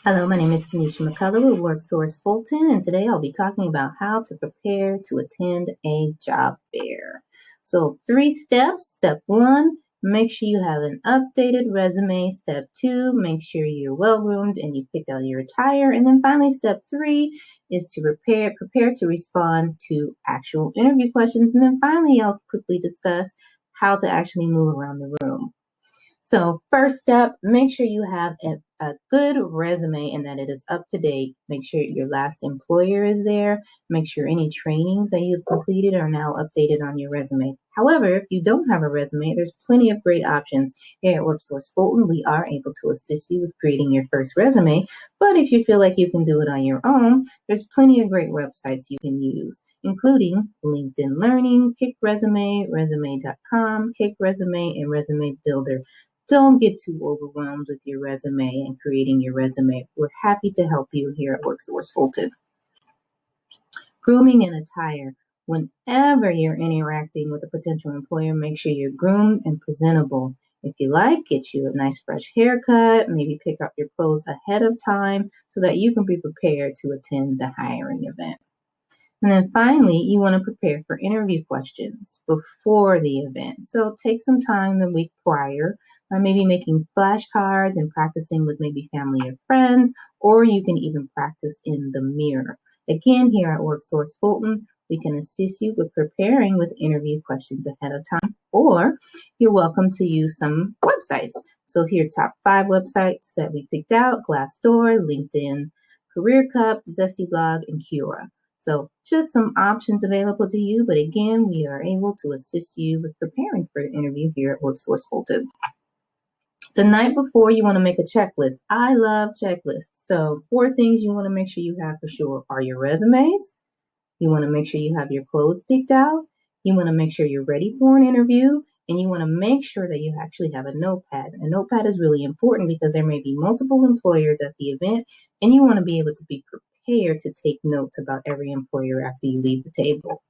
Hello, my name is Tanisha McCullough with Worksource Fulton, and today I'll be talking about how to prepare to attend a job fair. So, 3 steps. Step 1, make sure you have an updated resume. Step 2, make sure you're well-groomed and you picked out your attire. And then finally, step 3 is to prepare to respond to actual interview questions. And then finally, I'll quickly discuss how to actually move around the room. So first step, make sure you have a good resume and that it is up to date. Make sure your last employer is there. Make sure any trainings that you've completed are now updated on your resume. However, if you don't have a resume, there's plenty of great options. Here at Worksource Fulton, we are able to assist you with creating your first resume. But if you feel like you can do it on your own, there's plenty of great websites you can use, including LinkedIn Learning, Kick Resume, Resume.com, Kick Resume, and Resume Builder. Don't get too overwhelmed with your resume and creating your resume. We're happy to help you here at Worksource Fulton. Grooming and attire. Whenever you're interacting with a potential employer, make sure you're groomed and presentable. If you like, get you a nice fresh haircut, maybe pick up your clothes ahead of time so that you can be prepared to attend the hiring event. And then finally, you want to prepare for interview questions before the event. So take some time the week prior by maybe making flashcards and practicing with maybe family or friends, or you can even practice in the mirror. Again, here at Worksource Fulton, we can assist you with preparing with interview questions ahead of time, or you're welcome to use some websites. So here are top 5 websites that we picked out: Glassdoor, LinkedIn, Career Cup, Zesty Blog, and Quora. So just some options available to you, but again, we are able to assist you with preparing for the interview here at Worksource Fulton. The night before, you want to make a checklist. I love checklists. So 4 things you want to make sure you have for sure are your resumes. You want to make sure you have your clothes picked out. You want to make sure you're ready for an interview. And you want to make sure that you actually have a notepad. A notepad is really important because there may be multiple employers at the event, and you want to be able to be prepared to take notes about every employer after you leave the table.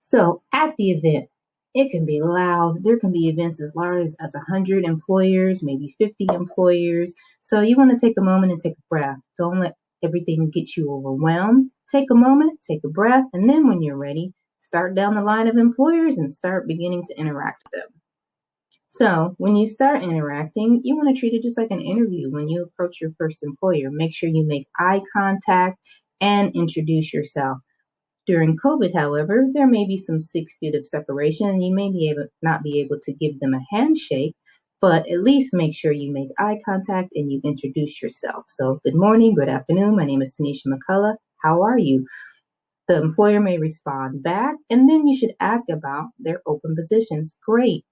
So at the event, it can be loud. There can be events as large as 100 employers, maybe 50 employers. So you want to take a moment and take a breath. Don't let everything get you overwhelmed. Take a moment, take a breath, and then when you're ready, start down the line of employers and start beginning to interact with them. So when you start interacting, you want to treat it just like an interview. When you approach your first employer, make sure you make eye contact and introduce yourself. During COVID, however, there may be some 6 feet of separation, and you may not be able to give them a handshake, but at least make sure you make eye contact and you introduce yourself. So, good morning, good afternoon. My name is Tanisha McCullough. How are you? The employer may respond back, and then you should ask about their open positions. Great.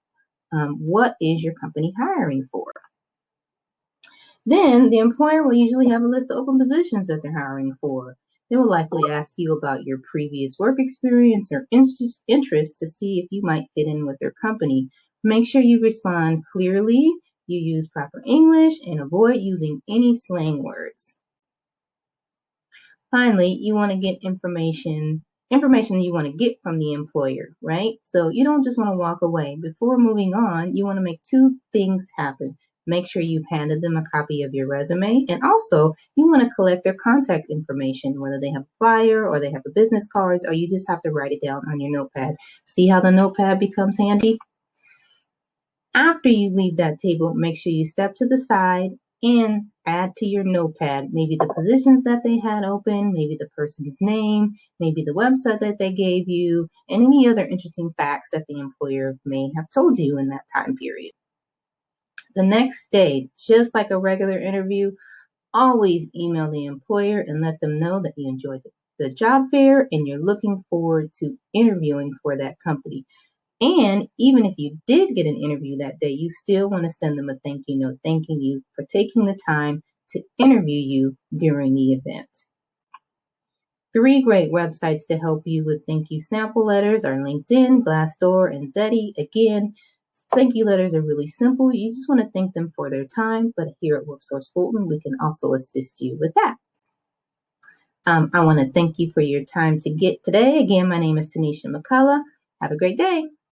What is your company hiring for? Then the employer will usually have a list of open positions that they're hiring for. They will likely ask you about your previous work experience or interest to see if you might fit in with their company. Make sure you respond clearly, you use proper English, and avoid using any slang words. Finally, you want to get information you want to get from the employer, right? So you don't just want to walk away. Before moving on, you want to make 2 things happen. Make sure you've handed them a copy of your resume, and also you want to collect their contact information, whether they have a flyer or they have a business cards, or you just have to write it down on your notepad. See how the notepad becomes handy? After you leave that table, make sure you step to the side and add to your notepad maybe the positions that they had open, maybe the person's name, maybe the website that they gave you, and any other interesting facts that the employer may have told you in that time period. The next day, just like a regular interview, always email the employer and let them know that you enjoyed the job fair and you're looking forward to interviewing for that company. And even if you did get an interview that day, you still want to send them a thank you note, thanking you for taking the time to interview you during the event. 3 great websites to help you with thank you sample letters are LinkedIn, Glassdoor, and Zeddy. Again, thank you letters are really simple. You just want to thank them for their time, but here at Worksource Fulton, we can also assist you with that. I want to thank you for your time today. Again, my name is Tanisha McCullough. Have a great day.